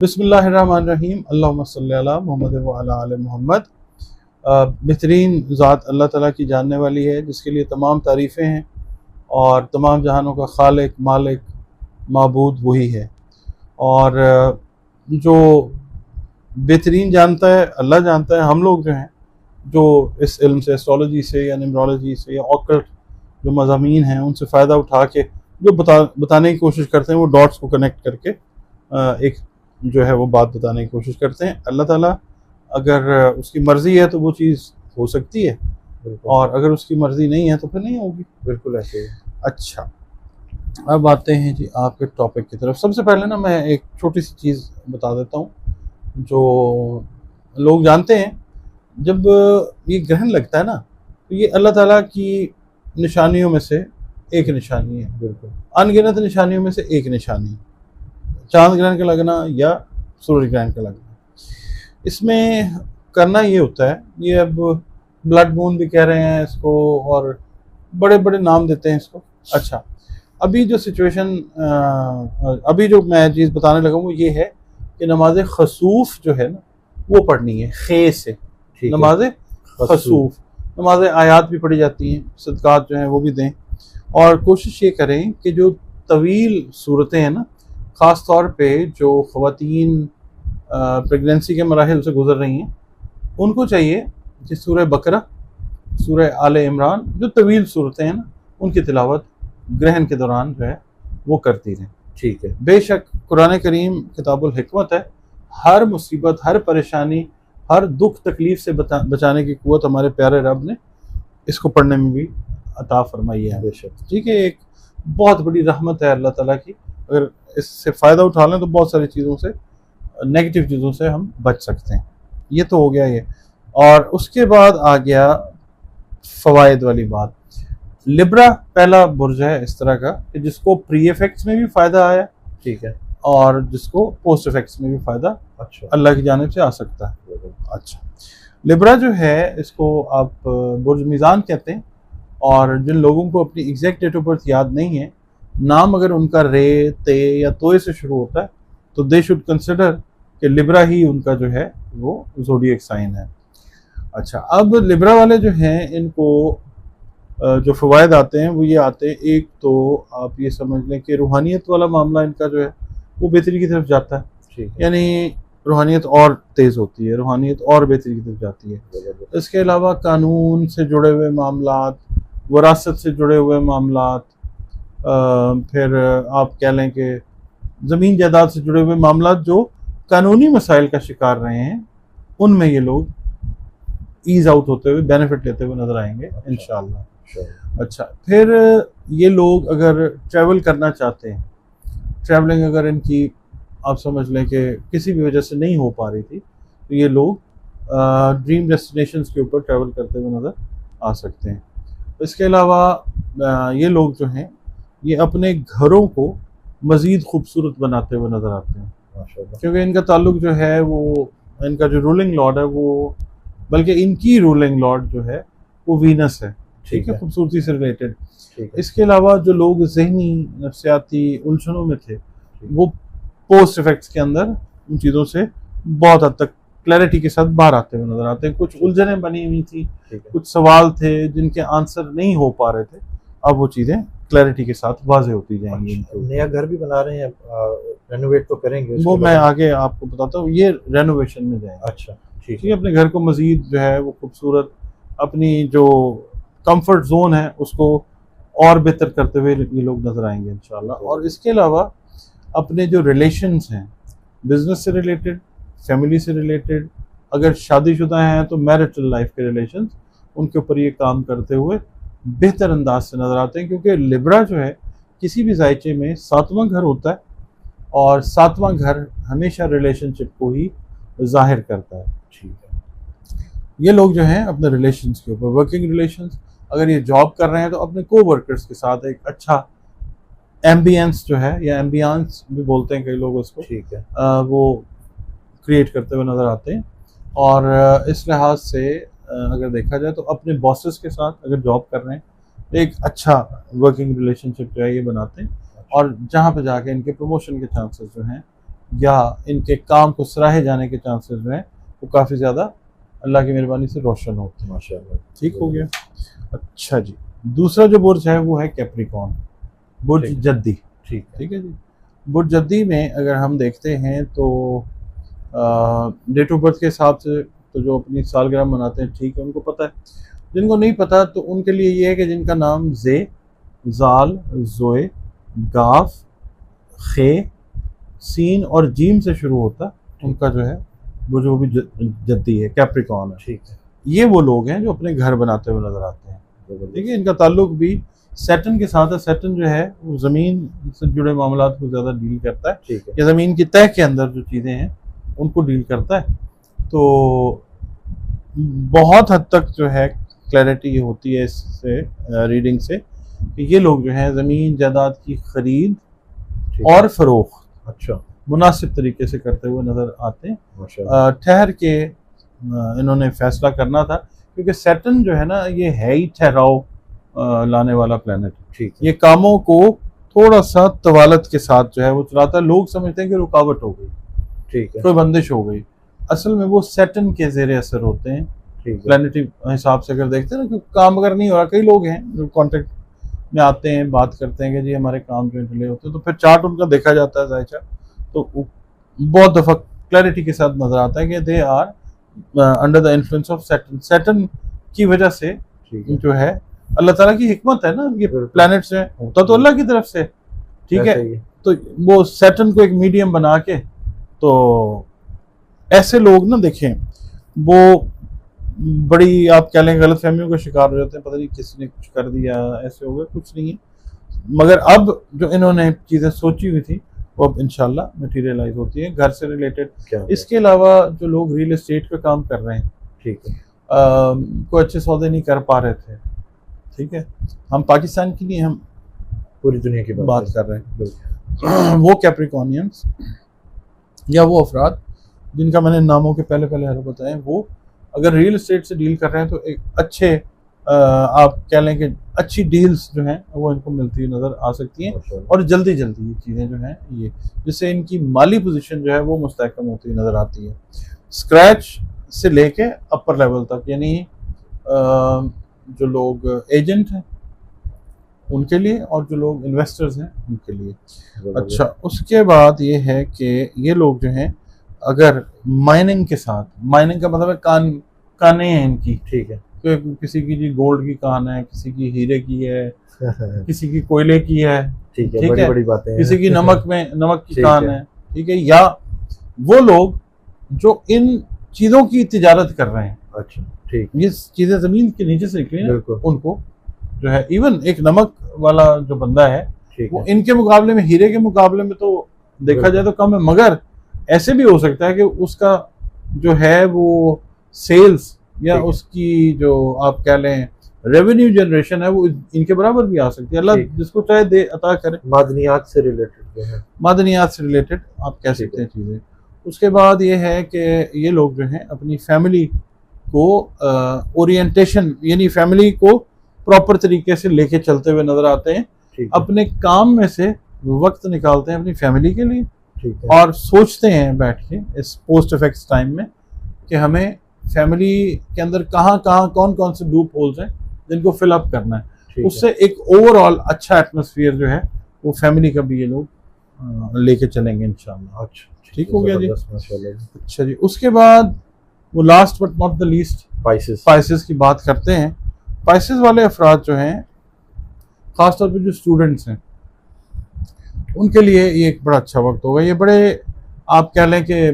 बिस्मिल्लाहिर्रहमानिर्रहीम अल्लाहुम्मा सल्ली अला मुहम्मद व अला आले मोहम्मद। बेहतरीन ज़ात अल्लाह ताला की जानने वाली है, जिसके लिए तमाम तारीफ़ें हैं और तमाम जहानों का खालिक मालिक माबूद वही है। और जो बेहतरीन जानता है अल्लाह जानता है। हम लोग जो हैं, जो इस इल्म से, एस्ट्रोलॉजी से या न्यूमरोलॉजी से या ऑकल्ट जो मज़ामीन हैं, उनसे फ़ायदा उठा के जो बताने की कोशिश करते हैं, वो डॉट्स को कनेक्ट करके एक जो है वो बात बताने की कोशिश करते हैं। अल्लाह ताला अगर उसकी मर्ज़ी है तो वो चीज़ हो सकती है, और अगर उसकी मर्ज़ी नहीं है तो फिर नहीं होगी। बिल्कुल ऐसे ही। अच्छा, अब आते हैं जी आपके टॉपिक की तरफ। सबसे पहले ना मैं एक छोटी सी चीज़ बता देता हूँ जो लोग जानते हैं। जब ये ग्रहण लगता है ना, तो ये अल्लाह ताला की निशानियों में से एक निशानी है। बिल्कुल अनगिनत निशानियों में से एक निशानी, चांद ग्रहण का लगना या सूरज ग्रहण का लगना। इसमें करना ये होता है, ये अब ब्लड मून भी कह रहे हैं इसको, और बड़े बड़े नाम देते हैं इसको। अच्छा, अभी जो सिचुएशन, अभी जो मैं चीज़ बताने लगा वो ये है कि नमाज खसूफ जो है ना, वो पढ़नी है खे से। नमाज खसूफ, नमाज आयात भी पढ़ी जाती हैं, सदकात जो हैं वो भी दें, और कोशिश ये करें कि जो तवील सूरतें हैं ना, ख़ास तौर पे जो ख़वातीन प्रेगनेंसी के मराहिल से गुजर रही हैं, उनको चाहिए कि सूरह बकरा, सूरह आले इमरान, जो तवील सूरतें हैं ना, उनकी तिलावत ग्रहण के दौरान जो है वो करती रहें। ठीक है। बेशक कुरान करीम किताबुल हिकमत है, हर मुसीबत, हर परेशानी, हर दुख तकलीफ़ से बचाने की क़ुव्वत हमारे प्यारे रब ने इसको पढ़ने में भी अता फरमाई है। बेशक। ठीक है, एक बहुत बड़ी रहमत है अल्लाह ताला की। अगर इससे फ़ायदा उठा लें तो बहुत सारी चीज़ों से, नेगेटिव चीज़ों से हम बच सकते हैं। ये तो हो गया ये। और उसके बाद आ गया फ़वाइद वाली बात। लिब्रा पहला बुर्ज है इस तरह का कि जिसको प्री इफेक्ट्स में भी फ़ायदा आया, ठीक है, और जिसको पोस्ट इफेक्ट्स में भी फ़ायदा अच्छा अल्लाह की जानिब से आ सकता है। अच्छा, लिब्रा जो है इसको आप बुर्ज मीज़ान कहते हैं, और जिन लोगों को अपनी एग्जैक्ट डेट ऑफ बर्थ याद नहीं है, नाम अगर उनका रे, ते या तोए से शुरू होता है, तो दे शुड कंसिडर कि लिब्रा ही उनका जो है वो ज़ोडिएक साइन है। अच्छा, अब लिब्रा वाले जो हैं, इनको जो फ़वाइद आते हैं वो ये आते हैं। एक तो आप ये समझ लें कि रूहानियत वाला मामला इनका जो है वो बेहतरी की तरफ जाता है। ठीक है, यानी रूहानियत और तेज़ होती है, रूहानियत और बेहतरी की तरफ जाती है। इसके अलावा कानून से जुड़े हुए मामलात, वरासत से जुड़े हुए मामलात, फिर आप कह लें कि ज़मीन जायदाद से जुड़े हुए मामलात जो कानूनी मसाइल का शिकार रहे हैं, उनमें ये लोग ईज़ आउट होते हुए, बेनिफिट लेते हुए नज़र आएंगे इंशाअल्लाह। अच्छा, फिर ये लोग अगर ट्रैवल करना चाहते हैं, ट्रैवलिंग अगर इनकी आप समझ लें कि किसी भी वजह से नहीं हो पा रही थी, तो ये लोग ड्रीम डेस्टिनेशंस के ऊपर ट्रैवल करते हुए नज़र आ सकते हैं। इसके अलावा ये लोग जो हैं, ये अपने घरों को मज़ीद खूबसूरत बनाते हुए नज़र आते हैं, क्योंकि इनका ताल्लुक जो है वो, इनका जो रूलिंग लॉर्ड है वो, बल्कि इनकी रूलिंग लॉर्ड जो है वो वीनस है। ठीक है, खूबसूरती से रिलेटेड। इसके अलावा जो लोग ज़हनी नफ्सियाती उलझनों में थे, वो पोस्ट इफेक्ट्स के अंदर उन चीज़ों से बहुत हद तक क्लैरिटी के साथ बाहर आते हुए नजर आते हैं। कुछ उलझनें बनी हुई थी, कुछ सवाल थे जिनके आंसर नहीं हो पा रहे थे, अब वो चीज़ें क्लैरिटी के साथ वाज़ेह होती जाएंगी। नया घर भी बना रहे हैं, रेनोवेट तो करेंगे, वो मैं आगे आपको बताता हूँ, ये रेनोवेशन में जाएंगे। अच्छा, ठीक है, अपने घर को मज़ीद जो है वो खूबसूरत, अपनी जो कंफर्ट जोन है उसको और बेहतर करते हुए ये लोग नजर आएंगे इंशाल्लाह। और इसके अलावा अपने जो रिलेशंस हैं, बिजनेस से रिलेटेड, फैमिली से रिलेटेड, अगर शादीशुदा हैं तो मैरिटल लाइफ के रिलेशंस, उनके ऊपर ये काम करते हुए बेहतर अंदाज से नज़र आते हैं। क्योंकि लिब्रा जो है किसी भी जायचे में 7वां घर होता है, और 7वां घर हमेशा रिलेशनशिप को ही जाहिर करता है। ठीक है, ये लोग जो हैं अपने रिलेशंस के ऊपर, वर्किंग रिलेशंस, अगर ये जॉब कर रहे हैं तो अपने को वर्कर्स के साथ एक अच्छा एम्बियंस जो है, या एम्बियंस भी बोलते हैं कई लोग उसको, ठीक है, वो क्रिएट करते हुए नज़र आते हैं। और इस लिहाज से अगर देखा जाए तो अपने बॉसेस के साथ अगर जॉब कर रहे हैं तो एक अच्छा वर्किंग रिलेशनशिप जो है ये बनाते हैं, और जहाँ पे जाके इनके प्रमोशन के चांसेस जो हैं या इनके काम को सराहे जाने के चांसेस जो हैं वो काफ़ी ज़्यादा अल्लाह की मेहरबानी से रोशन होते हैं। माशाल्लाह। ठीक हो गया। अच्छा जी, दूसरा जो बुर्ज है वो है कैप्रिकॉर्न, बुर्ज ठीक। जद्दी। ठीक है। ठीक है जी। बुर्ज जद्दी में अगर हम देखते हैं तो डेट ऑफ बर्थ के हिसाब से तो जो अपनी सालगिरह मनाते हैं ठीक है, उनको पता है। जिनको नहीं पता तो उनके लिए ये है कि जिनका नाम जे, जाल, जोए, गाफ, खे, सीन और जीम से शुरू होता है, उनका जो है वो जो भी जद्दी है, कैप्रिकॉर्न है। ठीक है। ये वो लोग हैं जो अपने घर बनाते हुए नजर आते हैं। ठीक है, इनका ताल्लुक भी सैटर्न के साथ है। सैटर्न जो है वो ज़मीन से जुड़े मामलात को ज़्यादा डील करता है, ठीक है। या ज़मीन की तह के अंदर जो चीज़ें हैं उनको डील करता है। तो बहुत हद तक जो है क्लैरिटी होती है इससे रीडिंग से कि ये लोग जो हैं ज़मीन जायदाद की खरीद ठीक है। और फरोख्त अच्छा। मुनासिब तरीके से करते हुए नज़र आते हैं। माशाल्लाह। ठहर के इन्होंने फैसला करना था, क्योंकि सैटर्न जो है ना ये है ही ठहराव लाने वाला प्लेनेट। ठीक है। ये कामों को थोड़ा सा तवालत के साथ जो है वो चलाता है। लोग समझते हैं कि रुकावट हो गई, ठीक है। कोई बंदिश हो गई, असल में वो सैटर्न के जेर असर होते हैं। ठीक है। प्लानिटरी हिसाब से अगर देखते हैं ना, क्योंकि काम अगर नहीं हो रहा, कई लोग हैं जो कॉन्टेक्ट में आते हैं, बात करते हैं कि जी हमारे काम जो डिले होते हैं, तो फिर चार्ट उनका देखा जाता है जायचा, तो बहुत दफ़ा क्लैरिटी के साथ नजर आता है कि they are under the influence of Saturn. Saturn की वजह से ठीक है। जो है अल्लाह ताला की हिकमत है ना, ये प्लैनेट्स हैं, होता तो अल्लाह की तरफ से। ठीक है, तो वो सैटर्न को एक मीडियम बना के, तो ऐसे लोग ना देखें वो बड़ी आप कह लें गलत फहमियों का शिकार हो जाते हैं, पता नहीं किसी ने कुछ कर दिया, ऐसे हो गया, कुछ नहीं है। मगर अब जो इन्होंने चीज़ें सोची हुई थी वो अब इंशाल्लाह मटीरियलाइज होती है घर से रिलेटेड। इसके अलावा जो लोग रियल एस्टेट पे काम कर रहे हैं, ठीक है, कोई अच्छे सौदे नहीं कर पा रहे थे, ठीक है, हम पाकिस्तान की नहीं, हम पूरी दुनिया की बात कर रहे हैं, वो कैप्रिकॉनियंस या वो अफराद जिनका मैंने नामों के पहले पहले हर बताए, वो अगर रियल एस्टेट से डील कर रहे हैं तो एक अच्छे आप कह लें कि अच्छी डील्स जो हैं वो इनको मिलती हुई नज़र आ सकती हैं, और जल्दी जल्दी ये चीज़ें जो हैं ये, जिससे इनकी माली पोजीशन जो है वो मुस्तहकम होती हुई नज़र आती है, स्क्रैच से लेके अपर लेवल तक। यानी जो लोग एजेंट हैं उनके लिए और जो लोग इन्वेस्टर्स हैं उनके लिए। अच्छा, उसके बाद ये है कि ये लोग जो हैं अगर माइनिंग के साथ, माइनिंग का मतलब है कानें हैं इनकी, ठीक है, तो किसी की जी गोल्ड की कान है, किसी की हीरे की है, किसी की कोयले की है, ठीक है, बड़ी बड़ी बातें, किसी की नमक की कान है, ठीक है, या वो लोग जो इन चीज़ों की तिजारत कर रहे हैं। अच्छा, ठीक, ये चीज़ें ज़मीन के नीचे से निकली हैं, उनको जो है इवन एक नमक वाला जो बंदा है वो इनके मुकाबले में, हीरे के मुकाबले में तो देखा जाए तो कम है, मगर ऐसे भी हो सकता है कि उसका जो है वो सेल्स या उसकी जो आप कह लें रेवेन्यू जनरेशन है वो इनके बराबर भी आ सकती है। अल्लाह जिसको चाहे दे अता करे। मादनियात से रिलेटेड है, मादनियात से रिलेटेड आप कह सकते हैं चीज़ें। उसके बाद ये है कि ये लोग जो हैं अपनी फैमिली को ओरिएंटेशन, यानी फैमिली को प्रॉपर तरीके से लेके चलते हुए नजर आते हैं, अपने काम में से वक्त निकालते हैं अपनी फैमिली के लिए, और सोचते हैं बैठ के इस पोस्ट इफेक्ट्स टाइम में कि हमें फैमिली के अंदर कहाँ कौन कौन से लूप होल्स हैं जिनको फिल अप करना है। उससे एक ओवरऑल अच्छा एटमॉस्फेयर जो है वो फैमिली का भी ये लोग लेके चलेंगे इंशाल्लाह। अच्छा, ठीक हो गया जी। अच्छा जी, उसके बाद वो last but not the least spices की बात करते हैं। स्पाइसेस वाले अफराद जो हैं, खासतौर पर जो स्टूडेंट्स हैं, उनके लिए ये एक बड़ा अच्छा वक्त होगा। ये बड़े आप कह लें कि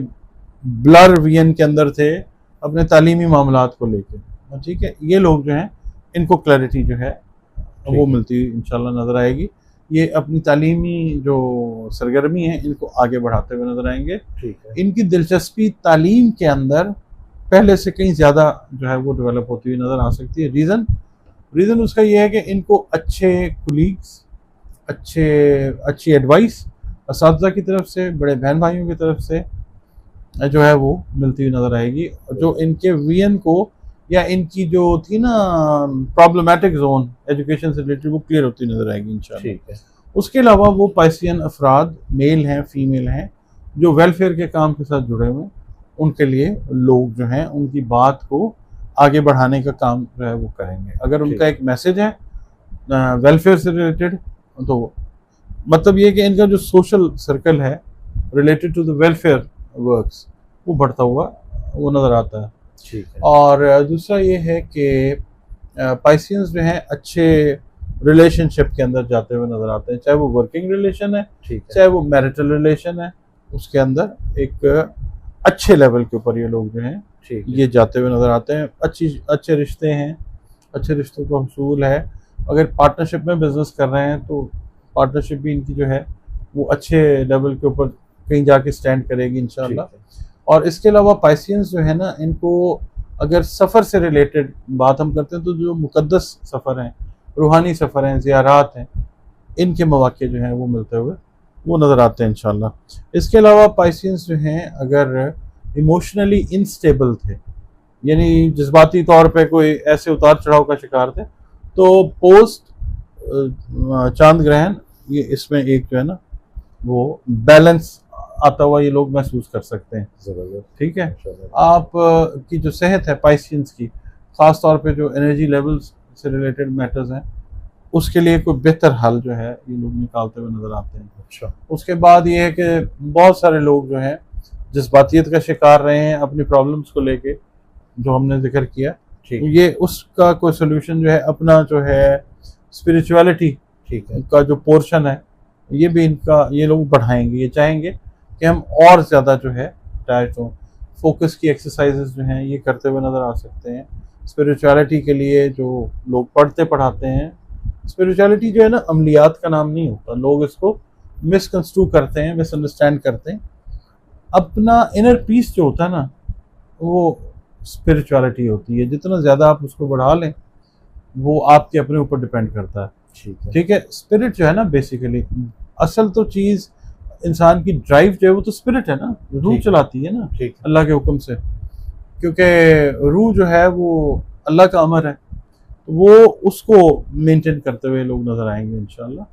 ब्लर विजन के अंदर थे अपने तालीमी मामलात को लेके, ठीक है, ये लोग जो हैं इनको क्लैरिटी जो है वो मिलती हुई इंशाल्लाह नज़र आएगी। ये अपनी तालीमी जो सरगर्मी है इनको आगे बढ़ाते हुए नजर आएंगे। ठीक है, इनकी दिलचस्पी तालीम के अंदर पहले से कहीं ज़्यादा जो है वो डेवलप होती हुई नज़र आ सकती है। रीज़न उसका ये है कि इनको अच्छे कुलीग्स, अच्छी एडवाइस असातिज़ा की तरफ से, बड़े बहन भाइयों की तरफ से जो है वो मिलती हुई नज़र आएगी, जो इनके विजन को या इनकी जो थी ना प्रॉब्लमेटिक जोन एजुकेशन से रिलेटेड वो क्लियर होती नज़र आएगी इंशाल्लाह। ठीक है, उसके अलावा वो पाइसियन अफराद, मेल हैं फीमेल हैं, जो वेलफेयर के काम के साथ जुड़े हुए हैं उनके लिए लोग जो हैं उनकी बात को आगे बढ़ाने का काम जो है वो करेंगे। अगर उनका एक मैसेज है वेलफेयर से रिलेटेड, तो मतलब ये कि इनका जो सोशल सर्कल है related to the welfare works वो बढ़ता हुआ वो नज़र आता है। ठीक है। और दूसरा ये है कि पाइसियंस जो हैं अच्छे रिलेशनशिप के अंदर जाते हुए नज़र आते हैं, चाहे वो वर्किंग रिलेशन है, ठीक है। चाहे वो मैरिटल रिलेशन है, उसके अंदर एक अच्छे लेवल के ऊपर ये लोग जो हैं ठीक है। ये जाते हुए नज़र आते हैं। अच्छे रिश्ते हैं, अच्छे रिश्तों का हसूल है। अगर पार्टनरशिप में बिजनेस कर रहे हैं तो पार्टनरशिप भी इनकी जो है वो अच्छे लेवल के ऊपर कहीं जाके स्टैंड करेगी इंशाल्लाह। ठीक है। और इसके अलावा पाइसियंस जो है ना, इनको अगर सफ़र से रिलेटेड बात हम करते हैं तो जो मुकद्दस सफ़र हैं, रूहानी सफ़र हैं, ज़ियारात हैं, इनके मौके जो हैं वो मिलते हुए वो नज़र आते हैं इंशाल्लाह। इसके अलावा पाइसियंस जो हैं अगर इमोशनली इनस्टेबल थे, यानी जज्बाती तौर पे कोई ऐसे उतार चढ़ाव का शिकार थे, तो पोस्ट चांद ग्रहण ये इसमें एक जो है ना वो बैलेंस आता हुआ ये लोग महसूस कर सकते हैं। जबरदस्त। ठीक है। माशाल्लाह। आप की जो सेहत है पाइसियंस की, ख़ास तौर पे जो एनर्जी लेवल्स से रिलेटेड मैटर्स हैं, उसके लिए कोई बेहतर हल जो है ये लोग निकालते हुए नज़र आते हैं। अच्छा। उसके बाद ये है कि बहुत सारे लोग जो हैं जज्बातियत का शिकार रहे हैं अपनी प्रॉब्लम्स को लेके, जो हमने जिक्र किया, ठीक तो है। ये उसका कोई सोल्यूशन जो है अपना जो है स्पिरिचुअलिटी ठीक है। का जो पोर्शन है ये भी इनका ये लोग बढ़ाएंगे। ये चाहेंगे कि हम और ज़्यादा जो है अटैच हों। फोकस की एक्सरसाइजेज जो हैं ये करते हुए नज़र आ सकते हैं। स्पिरिचुअलिटी के लिए जो लोग पढ़ते पढ़ाते हैं, स्पिरिचुअलिटी जो है ना अमलियात का नाम नहीं होता, लोग इसको मिसकंस्ट्रू करते हैं, मिसअंडरस्टैंड करते हैं। अपना इनर पीस जो होता है ना वो स्पिरिचुअलिटी होती है। जितना ज़्यादा आप उसको बढ़ा लें वो आपके अपने ऊपर डिपेंड करता है। ठीक है। ठीक है। स्पिरिट जो है ना बेसिकली असल तो चीज़ इंसान की ड्राइव जो है वो तो स्पिरिट है ना, रूह ठीक है। चलाती है ना ठीक है। अल्लाह के हुक्म से, क्योंकि रूह जो है वो अल्लाह का अमर है, वो उसको मेंटेन करते हुए लोग नज़र आएंगे इंशाल्लाह।